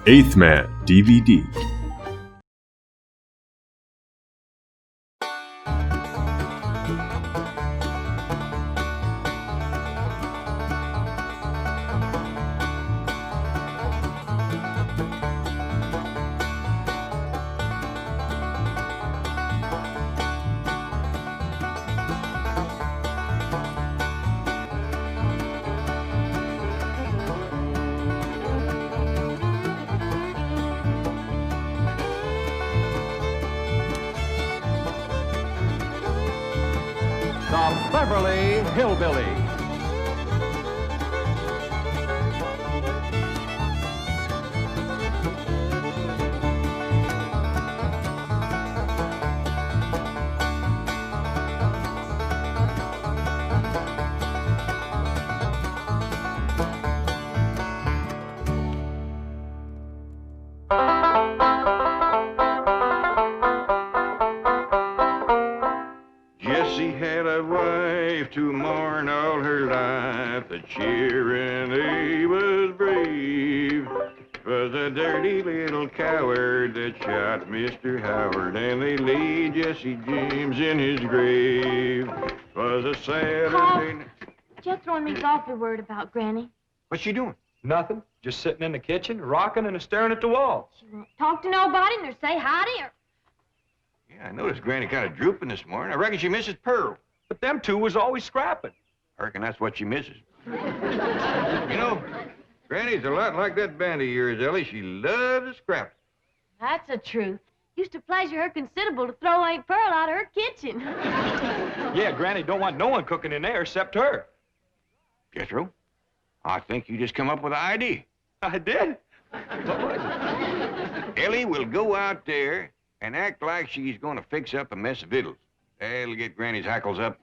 Eighth Man DVD. The Beverly Hillbillies. Jessie had a wife to mourn all her life. The cheering he was brave. 'Twas a dirty little coward that shot Mr. Howard, and they laid Jesse James in his grave. 'Twas a Saturday. Jethro and me's awfully worried about Granny. What's she doing? Nothing. Just sitting in the kitchen, rocking and staring at the wall. She won't talk to nobody nor say hi to her. Yeah, I noticed Granny kind of drooping this morning. I reckon she misses Pearl. But them two was always scrapping. I reckon that's what she misses. You know, Granny's a lot like that band of yours, Elly. She loves to scrap. That's the truth. Used to pleasure her considerable to throw Aunt Pearl out of her kitchen. Yeah, Granny don't want no one cooking in there except her. Jethro, I think you just come up with an idea. I did? What was it? Elly will go out there and act like she's going to fix up a mess of victuals. That'll get Granny's hackles up.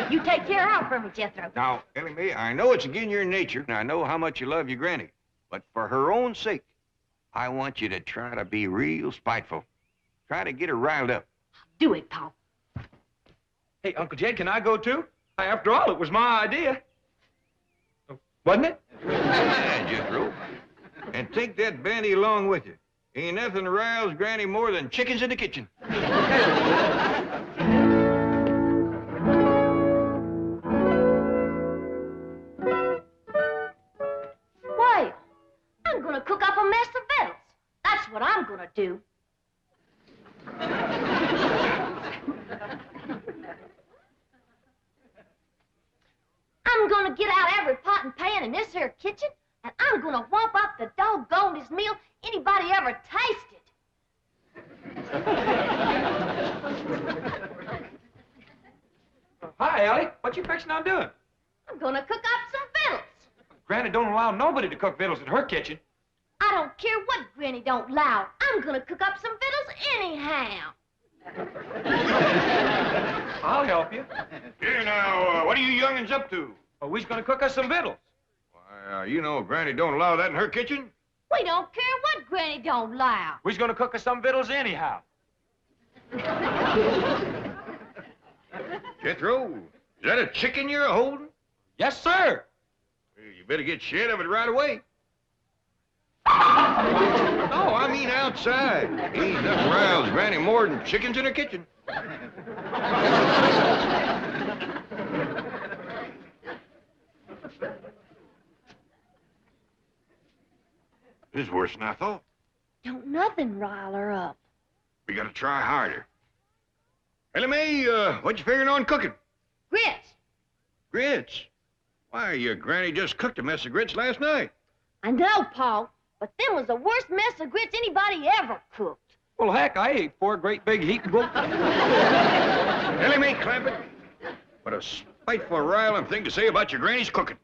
You take care of her for me, Jethro. Now, Elly Mae, I know it's against your nature, and I know how much you love your Granny. But for her own sake, I want you to try to be real spiteful. Try to get her riled up. Do it, Pop. Hey, Uncle Jed, can I go too? After all, it was my idea. Wasn't it? Yeah, Jethro. And take that bandy along with you. Ain't nothing riles Granny more than chickens in the kitchen. Wait. I'm gonna cook up a mess of victuals. That's what I'm gonna do. I'm gonna get out every pot and pan in this here kitchen, and I'm gonna whop up the doggonedest meal anybody ever tasted. Hi, Elly. What you fixing on doing? I'm gonna cook up some victuals. Granny don't allow nobody to cook victuals in her kitchen. I don't care what Granny don't allow. I'm gonna cook up some victuals anyhow. I'll help you. Here now, what are you young'uns up to? Well, we's gonna cook us some victuals. Why, you know Granny don't allow that in her kitchen. We don't care what Granny don't allow. We's gonna cook us some victuals anyhow. Jethro, is that a chicken you're holding? Yes, sir. Well, you better get shed of it right away. No, I mean outside. Ain't nothing riles Granny more than chickens in her kitchen. This is worse than I thought. Don't nothing rile her up. We gotta try harder. Elly Mae, what you figuring on cooking? Grits. Grits? Why, your Granny just cooked a mess of grits last night. I know, Paul, but them was the worst mess of grits anybody ever cooked. Well, heck, I ate 4 great big heaping bowl. Elly Mae Clampett, what a spiteful, riling thing to say about your Granny's cooking.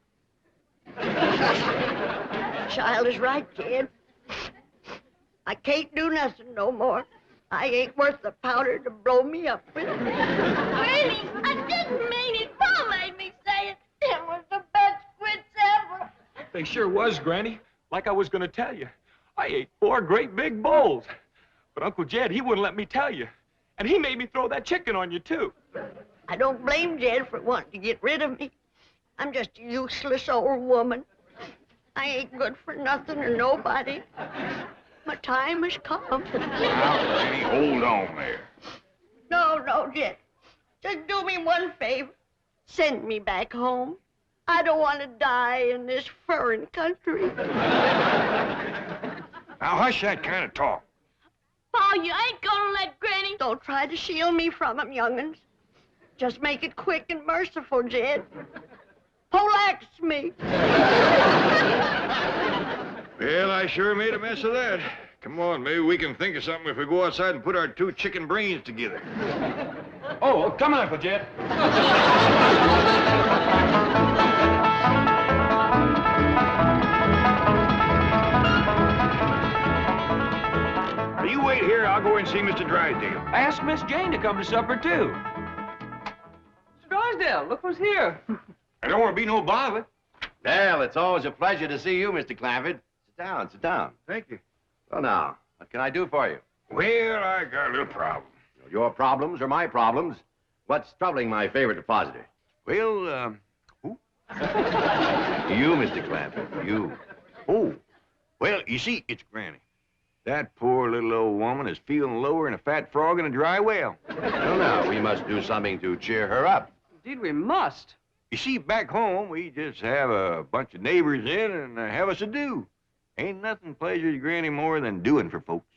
Child is right, kid. I can't do nothing no more. I ain't worth the powder to blow me up with. Granny, I didn't mean it. Paul made me say it. Them was the best grits ever. They sure was, Granny. Like I was gonna tell you. I ate 4 great big bowls. But Uncle Jed, he wouldn't let me tell you. And he made me throw that chicken on you, too. I don't blame Jed for wanting to get rid of me. I'm just a useless old woman. I ain't good for nothing or nobody. My time has come. Now, Granny, hold on there. No, Jet. Just do me one favor. Send me back home. I don't want to die in this foreign country. Now, hush that kind of talk. Pa, you ain't gonna let Granny... Don't try to shield me from him, young'uns. Just make it quick and merciful, Jed. Poleaxe me. Well, I sure made a mess of that. Come on, maybe we can think of something if we go outside and put our two chicken brains together. Oh, come on, Uncle Jed. You wait here, I'll go and see Mr. Drysdale. I asked Miss Jane to come to supper, too. Mr. Drysdale, look who's here. I don't want to be no bother. Well, it's always a pleasure to see you, Mr. Clampett. Sit down. Thank you. Well, now, what can I do for you? Well, I got a little problem. Your problems are my problems. What's troubling my favorite depositor? Well, who? You, Mr. Clampett, you. Oh. Well, you see, it's Granny. That poor little old woman is feeling lower than a fat frog in a dry well. Well, now, we must do something to cheer her up. Indeed, we must. You see, back home, we just have a bunch of neighbors in and have us a do. Ain't nothing pleasures Granny more than doing for folks.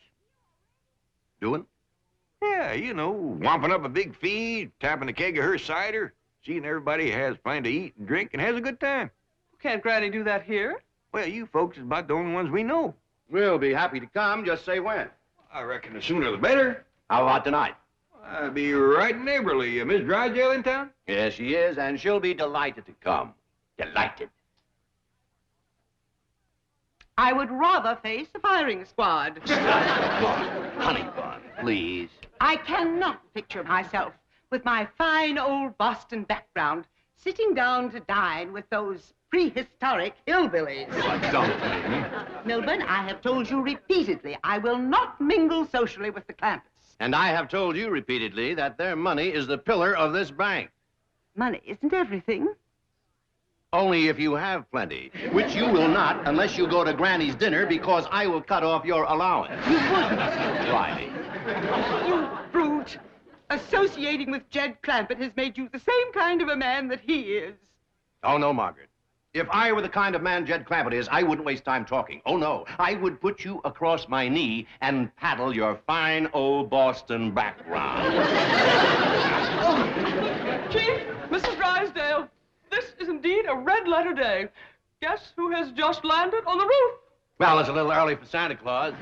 Doing? Yeah, you know, womping up a big feed, tapping a keg of her cider, seeing everybody has plenty to eat and drink and has a good time. Can't Granny do that here? Well, you folks is about the only ones we know. We'll be happy to come. Just say when. I reckon the sooner the better. How about tonight? I'll be right neighborly. Miss Drysdale in town? Yes, she is, and she'll be delighted to come. Delighted. I would rather face the firing squad. Honey bun, please. I cannot picture myself with my fine old Boston background sitting down to dine with those prehistoric hillbillies. Don't. Milburn, I have told you repeatedly I will not mingle socially with the Clampetts. And I have told you repeatedly that their money is the pillar of this bank. Money isn't everything. Only if you have plenty, which you will not unless you go to Granny's dinner because I will cut off your allowance. You wouldn't. Riley. You brute. Associating with Jed Clampett has made you the same kind of a man that he is. Oh, no, Margaret. If I were the kind of man Jed Clampett is, I wouldn't waste time talking. Oh, no. I would put you across my knee and paddle your fine old Boston background. Oh, Chief, Mrs. Drysdale, this is indeed a red-letter day. Guess who has just landed on the roof? Well, it's a little early for Santa Claus.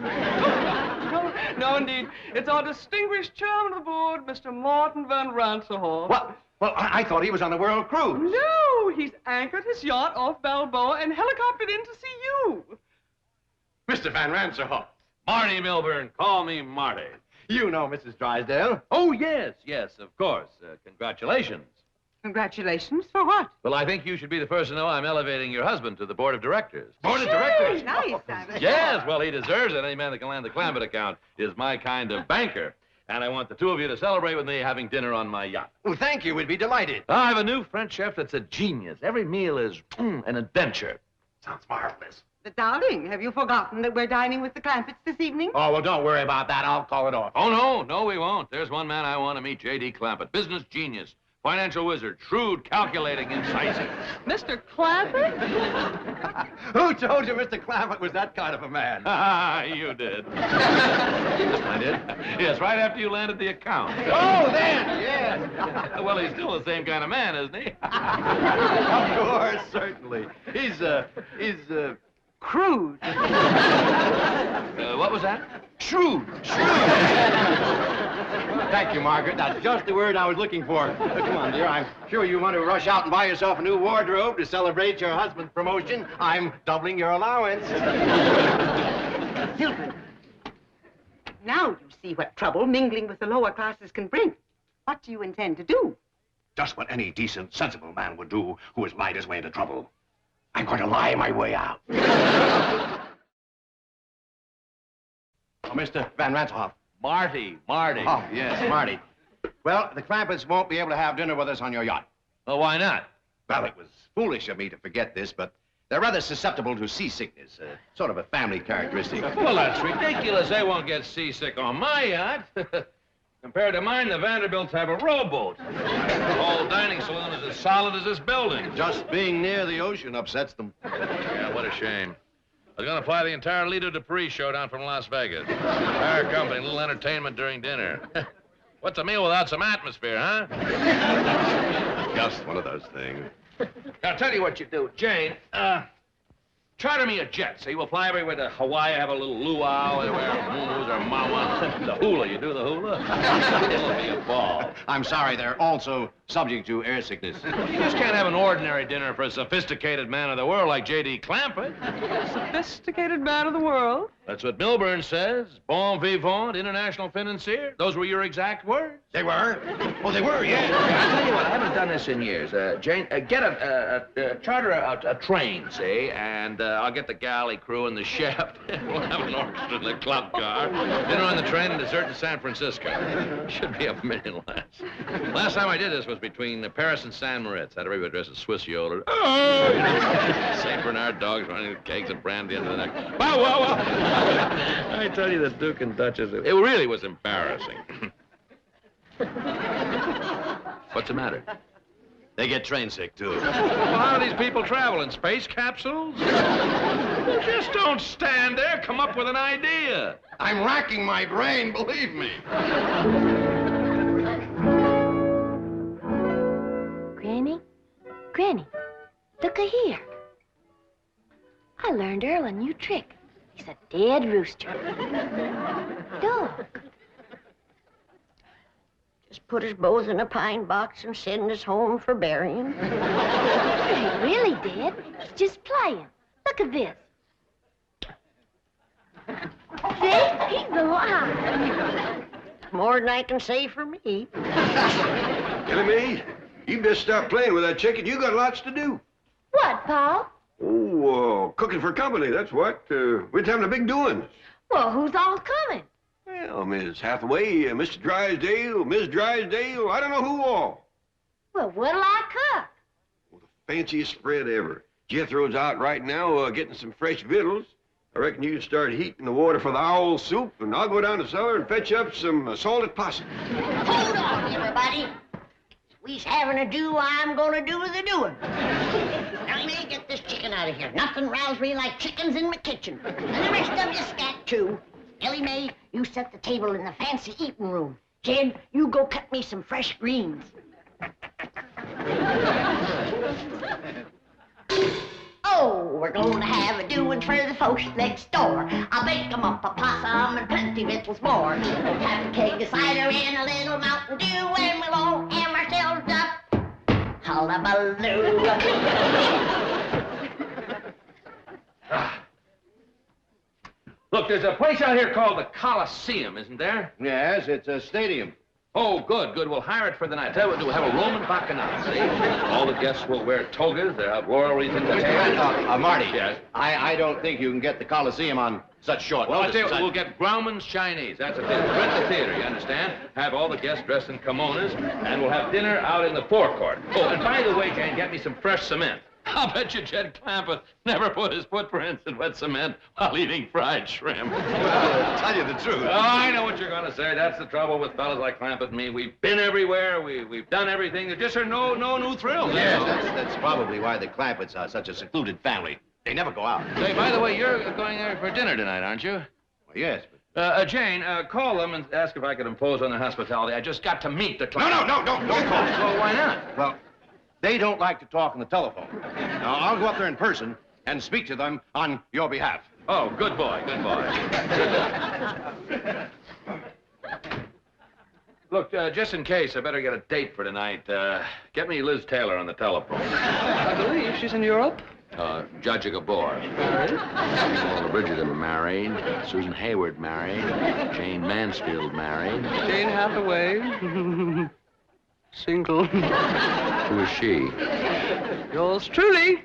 No, indeed. It's our distinguished chairman of the board, Mr. Martin Van Ransehorst. What? Well, I thought he was on the world cruise. No, he's anchored his yacht off Balboa and helicoptered in to see you. Mr. Van Ransehorst. Marty Milburn, call me Marty. You know Mrs. Drysdale. Oh, yes, of course. Congratulations. Congratulations for what? Well, I think you should be the first to know I'm elevating your husband to the board of directors. Board of directors? Nice. Yes, well, he deserves it. Any man that can land the Clampett account is my kind of banker. And I want the two of you to celebrate with me having dinner on my yacht. Well, thank you. We'd be delighted. I have a new French chef that's a genius. Every meal is an adventure. Sounds marvelous. But, darling, have you forgotten that we're dining with the Clampetts this evening? Oh, well, don't worry about that. I'll call it off. Oh, no, we won't. There's one man I want to meet, J.D. Clampett. Business genius, financial wizard, shrewd, calculating, incisive. Mr. Clampett? Who told you Mr. Clampett was that kind of a man? You did. I did? Yes, right after you landed the account. Oh, then, yes. Well, he's still the same kind of man, isn't he? Of course, certainly. He's Crude. What was that? shrewd. Thank you, Margaret. That's just the word I was looking for. Come on, dear. I'm sure you want to rush out and buy yourself a new wardrobe to celebrate your husband's promotion. I'm doubling your allowance. Hilton, now you see what trouble mingling with the lower classes can bring. What do you intend to do? Just what any decent, sensible man would do who has lied his way into trouble. I'm going to lie my way out. Oh, Mr. Van Ranshoff. Marty. Oh, yes, Marty. Well, the Clampetts won't be able to have dinner with us on your yacht. Well, why not? Well, it was foolish of me to forget this, but They're rather susceptible to seasickness, sort of a family characteristic. Well, that's ridiculous. They won't get seasick on my yacht. Compared to mine, the Vanderbilts have a rowboat. The whole dining saloon is as solid as this building. Just being near the ocean upsets them. Yeah, what a shame. I was going to fly the entire Lido Dupree show down from Las Vegas. Baer company, a little entertainment during dinner. What's a meal without some atmosphere, huh? Just one of those things. I'll tell you what you do, Jane. Charter me a jet, see? We'll fly everywhere to Hawaii, have a little luau, everywhere, moons or mama. The hula, you do the hula? It'll be a ball. I'm sorry, they're also subject to air sickness. You just can't have an ordinary dinner for a sophisticated man of the world like J.D. Clampett. Sophisticated man of the world. That's what Milburn says. Bon vivant, international financier. Those were your exact words. They were? Oh, they were, yeah. I'll tell you what, I haven't done this in years. Jane, get charter a train, see, and I'll get the galley crew and the chef. We'll have an orchestra in the club car. Dinner on the train and dessert in San Francisco. Should be $1 million less. Last time I did this was between Paris and San Moritz. Had everybody dressed as Swiss yodelers. Oh! St. Bernard dogs running with kegs of brandy into the neck. Wow, wow, wow! I tell you, the Duke and Duchess, it really was embarrassing. What's the matter? They get train sick, too. Well, how do these people travel? In space capsules? Just don't stand there. Come up with an idea. I'm racking my brain, believe me. Granny, look-a here. I learned Earl a new trick. He's a dead rooster. Dog. Just put us both in a pine box and send us home for burying. He really did. He's just playing. Look at this. See? He's alive. More than I can say for me. Elly, you best stop playing with that chicken. You got lots to do. What, Pa? Oh, cooking for company, that's what. We're having a big doing. Well, who's all coming? Well, Miss Hathaway, Mr. Drysdale, Miss Drysdale, I don't know who all. Well, what'll I cook? Well, the fanciest spread ever. Jethro's out right now getting some fresh victuals. I reckon you can start heating the water for the owl soup, and I'll go down the cellar and fetch up some salted possum. Hold on, everybody. We's having a do, I'm gonna do the doing. Now, may get this chicken out of here. Nothing rouse me like chickens in my kitchen. And the rest of you scat, too. Elly May, you set the table in the fancy eating room. Jed, you go cut me some fresh greens. Oh, we're going to have a doing for the folks next door. I'll bake 'em up a possum and plenty victuals more. We'll have a keg of cider and a little Mountain Dew, and we'll all have ourselves up hullabaloo. Look, there's a place out here called the Coliseum, isn't there? Yes, it's a stadium. Oh, good, good. We'll hire it for the night. Tell you what, we'll have a Roman bacchanal, see? All the guests will wear togas. They'll have laurel wreaths in their hair. Marty. Yes? I don't think you can get the Coliseum on such short Well, I'll notice. tell you what, we'll get Grauman's Chinese. That's a thing. Rent the theater, you understand? Have all the guests dressed in kimonos, and we'll have dinner out in the forecourt. Oh, and by the way, Jane, get me some fresh cement. I'll bet you Jed Clampett never put his footprints in wet cement while eating fried shrimp. Well, tell you the truth. Oh, I know what you're going to say. That's the trouble with fellas like Clampett and me. We've been everywhere. We've done everything. There just are no new thrills. Yes, that's probably why the Clampetts are such a secluded family. They never go out. Say, by the way, you're going there for dinner tonight, aren't you? Well, yes, but... Jane, call them and ask if I could impose on their hospitality. I just got to meet the Clampett. No, don't call. Well, why not? Well, they don't like to talk on the telephone. Now, I'll go up there in person and speak to them on your behalf. Oh, good boy, good boy. Look, just in case, I better get a date for tonight. Get me Liz Taylor on the telephone. I believe she's in Europe. Judge of Gabor. Married? Walter Bridget married. Susan Hayward married. Jane Mansfield married. Jane Hathaway. Single. Who is she? Yours truly.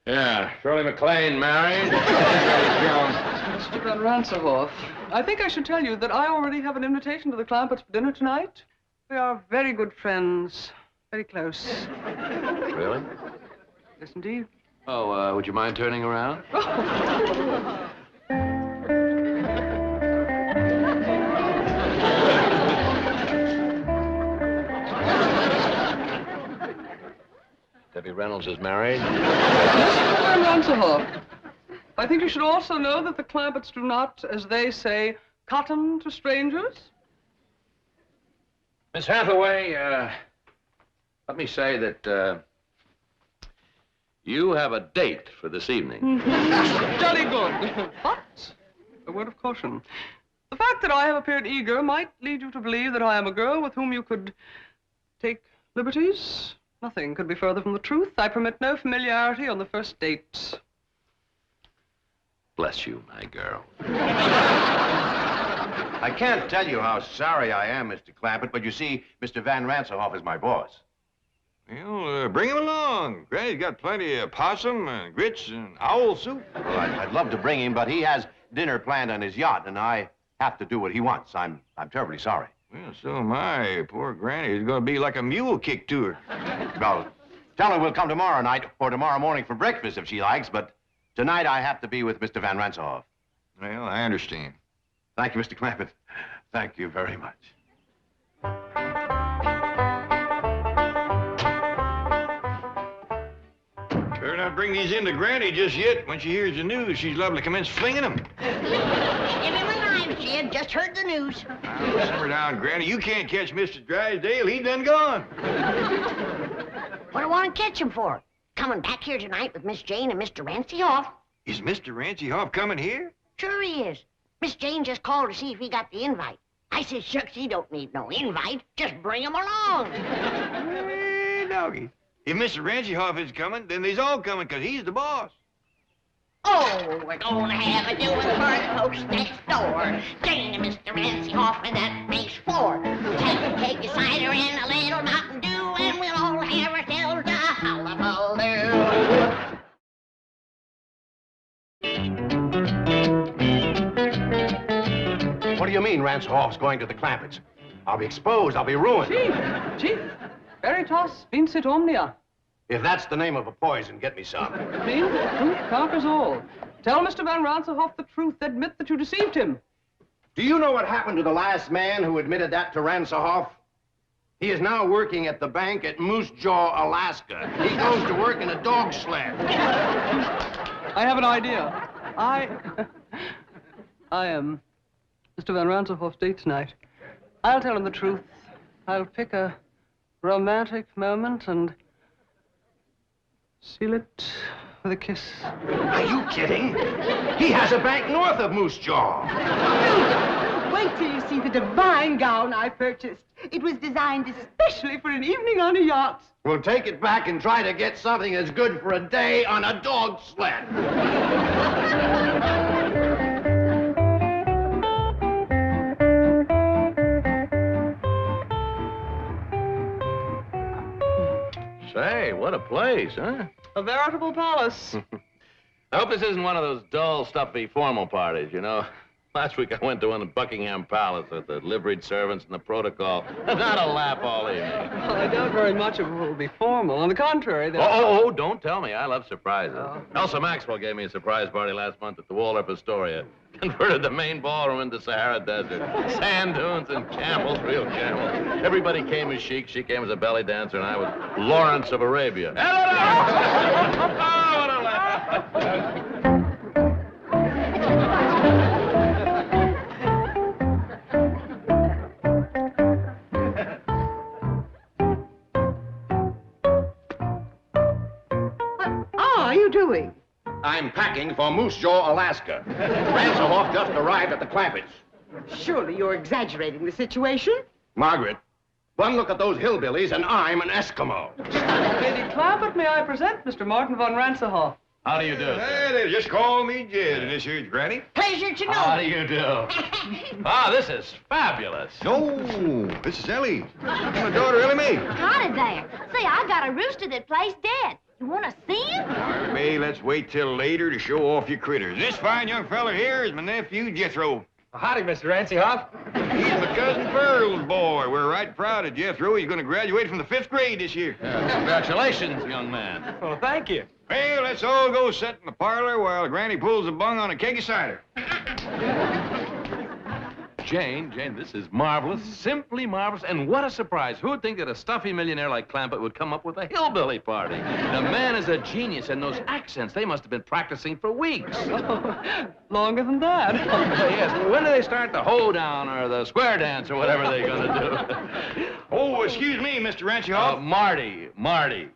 Yeah, Shirley MacLaine married. Mr. Van Ransomhoff, I think I should tell you that I already have an invitation to the Clampetts for dinner tonight. We are very good friends. Very close. Really? Yes, indeed. Oh, would you mind turning around? Debbie Reynolds is married. Mr. Van Ranselhoff, I think you should also know that the Clampetts do not, as they say, cotton to strangers. Miss Hathaway, let me say that you have a date for this evening. Jolly good. But, a word of caution. The fact that I have appeared eager might lead you to believe that I am a girl with whom you could take liberties. Nothing could be further from the truth. I permit no familiarity on the first date. Bless you, my girl. I can't tell you how sorry I am, Mr. Clampett, but you see, Mr. Van Ranselhoff is my boss. Well, bring him along. Granny's got plenty of possum and grits and owl soup. Well, I'd love to bring him, but he has dinner planned on his yacht, and I have to do what he wants. I'm terribly sorry. Well, so am I. Poor Granny is going to be like a mule kick to her. Well, tell her we'll come tomorrow night or tomorrow morning for breakfast if she likes, but tonight I have to be with Mr. Van Ranselhoff. Well, I understand. Thank you, Mr. Clampett. Thank you very much. Better not bring these in to Granny just yet. When she hears the news, she's liable to commence flinging them. Give him a line, Jed. Just heard the news. Now, simmer down, Granny. You can't catch Mr. Drysdale. He done gone. What do I want to catch him for? Coming back here tonight with Miss Jane and Mr. Ranselhoff. Is Mr. Ranselhoff coming here? Sure he is. Miss Jane just called to see if he got the invite. I said, shucks, he don't need no invite. Just bring him along. Hey, doggy. If Mr. Ranselhoff is coming, then they's all coming, because he's the boss. Oh, we're gonna have a doing for the folks next door. Jane and Mr. Ranselhoff, and that makes four. Take a cake of cider and a little Mountain Dew, and we'll all have ourselves a hullabaloo. What do you mean Ranselhoff's going to the Clampetts? I'll be exposed. I'll be ruined. Chief, veritas vincit omnia. If that's the name of a poison, get me some. Mean, truth conquers all. Tell Mr. Van Ranselhoff the truth. Admit that you deceived him. Do you know what happened to the last man who admitted that to Ranselhoff? He is now working at the bank at Moose Jaw, Alaska. He goes to work in a dog sled. I have an idea. I am Mr. Van Ranselhoff's date tonight. I'll tell him the truth. I'll pick a romantic moment and seal it with a kiss. Are you kidding? He has a bank north of Moose Jaw. Wait till you see the divine gown I purchased. It was designed especially for an evening on a yacht. We'll take it back and try to get something as good for a day on a dog sled. Say, what a place, huh? A veritable palace. I hope this isn't one of those dull, stuffy, formal parties, you know. Last week I went to one in Buckingham Palace with the liveried servants and the protocol. Not a laugh all evening. Well, I doubt very much if it will be formal. On the contrary, Oh, don't tell me. I love surprises. Elsa Maxwell gave me a surprise party last month at the Waldorf Astoria. Converted the main ballroom into Sahara Desert. Sand dunes and camels, real camels. Everybody came as chic. She came as a belly dancer, and I was Lawrence of Arabia. Oh, what a laugh. Doing? I'm packing for Moose Jaw, Alaska. Ranselhoff just arrived at the Clampetts. Surely you're exaggerating the situation. Margaret, one look at those hillbillies and I'm an Eskimo. Lady Clampett, may I present Mr. Martin von Ranselhoff? How do you do, sir? Hey, just call me Jed, and this here's Granny. Pleasure to know. How do you do? This is fabulous. No, this is Elly. My daughter, Elly Mae. Howdy there. Say, I got a rooster that plays dead. You want to see him? May, let's wait till later to show off your critters. This fine young fella here is my nephew, Jethro. Howdy, Mr. Ranselhoff. He's my cousin Pearl's boy. boy. We're right proud of Jethro. He's going to graduate from the 5th grade this year. Congratulations, young man. Oh, thank you. Well, let's all go sit in the parlor while Granny pulls a bung on a keg of cider. Jane, this is marvelous, simply marvelous, and what a surprise. Who would think that a stuffy millionaire like Clampett would come up with a hillbilly party? The man is a genius, and those accents, they must have been practicing for weeks. Longer than that. Yes, when do they start the hoedown or the square dance or whatever they're going to do? Oh, excuse me, Mr. Ranchhoff. Mardi.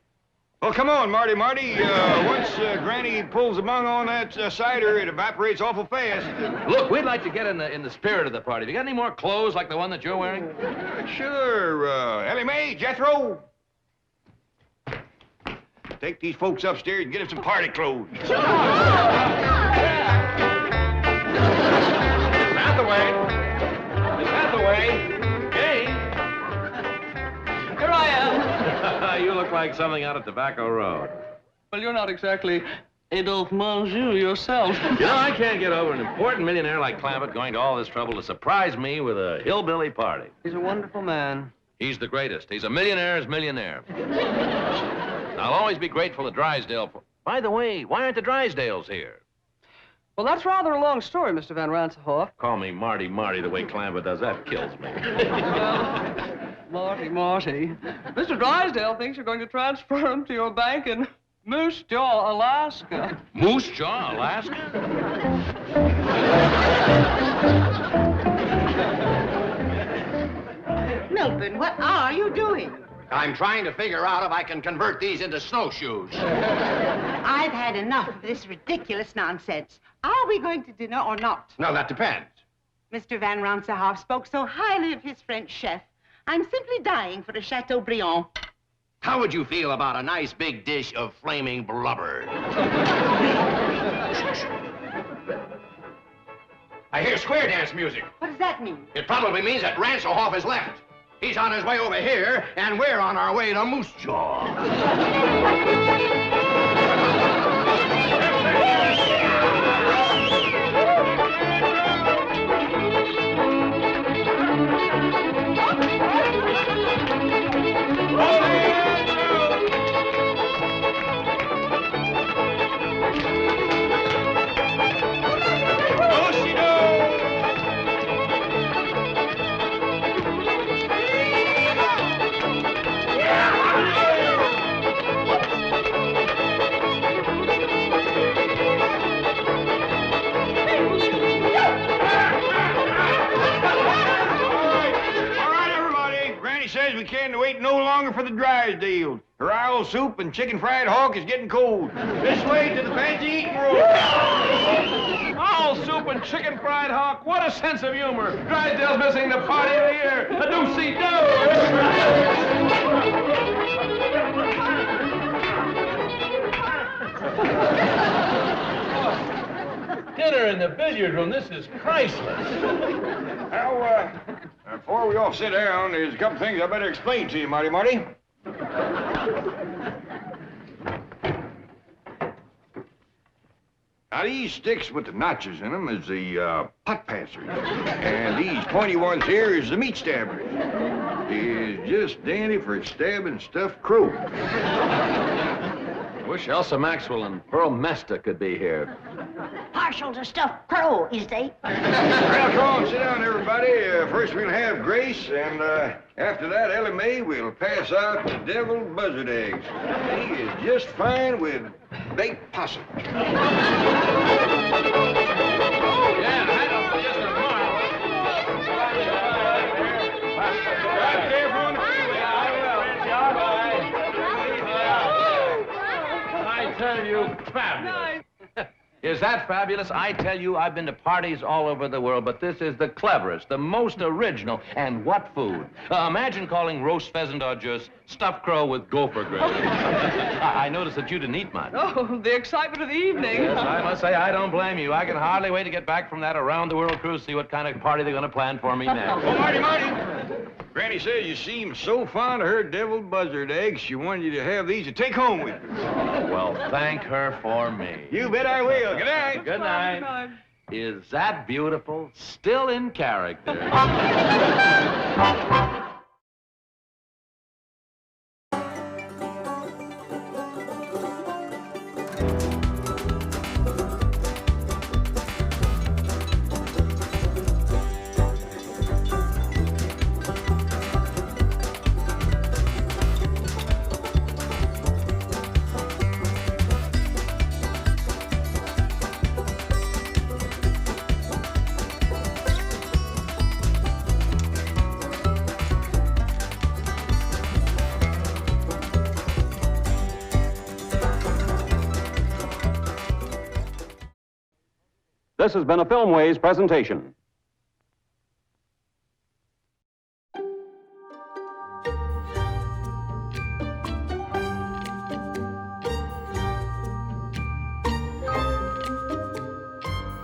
Well, come on, Marty. Once Granny pulls the bung on that cider, it evaporates awful fast. Look, we'd like to get in the spirit of the party. Have you got any more clothes like the one that you're wearing? Sure. Elly Mae, Jethro. Take these folks upstairs and get them some party clothes. Hathaway. Hey. Here I am. You look like something out of Tobacco Road. Well, you're not exactly Adolphe Menjou yourself. You know, I can't get over an important millionaire like Clampett going to all this trouble to surprise me with a hillbilly party. He's a wonderful man. He's the greatest. He's a millionaire's millionaire. I'll always be grateful to Drysdale for... By the way, why aren't the Drysdales here? Well, that's rather a long story, Mr. Van Ransenhoff. Call me Marty the way Clampett does. That kills me. Well, Marty. Mr. Drysdale thinks you're going to transfer him to your bank in Moose Jaw, Alaska. Moose Jaw, Alaska? Milburn, what are you doing? I'm trying to figure out if I can convert these into snowshoes. I've had enough of this ridiculous nonsense. Are we going to dinner or not? No, that depends. Mr. Van Ransenhoff spoke so highly of his French chef. I'm simply dying for a Chateaubriand. How would you feel about a nice big dish of flaming blubber? I hear square dance music. What does that mean? It probably means that Ranselhoff has left. He's on his way over here, and we're on our way to Moose Jaw. Says we can't wait no longer for the Drysdale. Her owl soup and chicken fried hawk is getting cold. This way to the fancy eating room. Owl soup and chicken fried hawk. What a sense of humor. Drysdale's missing the party of the year. A do-see-do. Dinner in the billiard room. This is priceless. Now, before we all sit down, there's a couple things I better explain to you, Marty. Now, these sticks with the notches in them is the pot passers. And these pointy ones here is the meat stabbers. Is just dandy for stabbing stuffed crow. Wish Elsa Maxwell and Pearl Mesta could be here. Partial to stuffed crow, is they? Well, come on, sit down, everybody. First we'll have Grace, and after that, Elly Mae will pass out the deviled buzzard eggs. He is just fine with baked possum. Yeah, I don't just I tell you, fabulous. Is that fabulous? I tell you, I've been to parties all over the world, but this is the cleverest, the most original, and what food? Imagine calling roast pheasant au jus stuffed crow with gopher gravy. I noticed that you didn't eat much. Oh, the excitement of the evening. Yes, I must say, I don't blame you. I can hardly wait to get back from that around-the-world cruise, see what kind of party they're going to plan for me next. Oh, Marty! Granny says you seem so fond of her deviled buzzard eggs, she wanted you to have these to take home with you. Well, thank her for me. You bet I will. Good night. Good night. Is that beautiful? Still in character. This has been a Filmways presentation.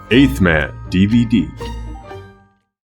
Eighth Man DVD.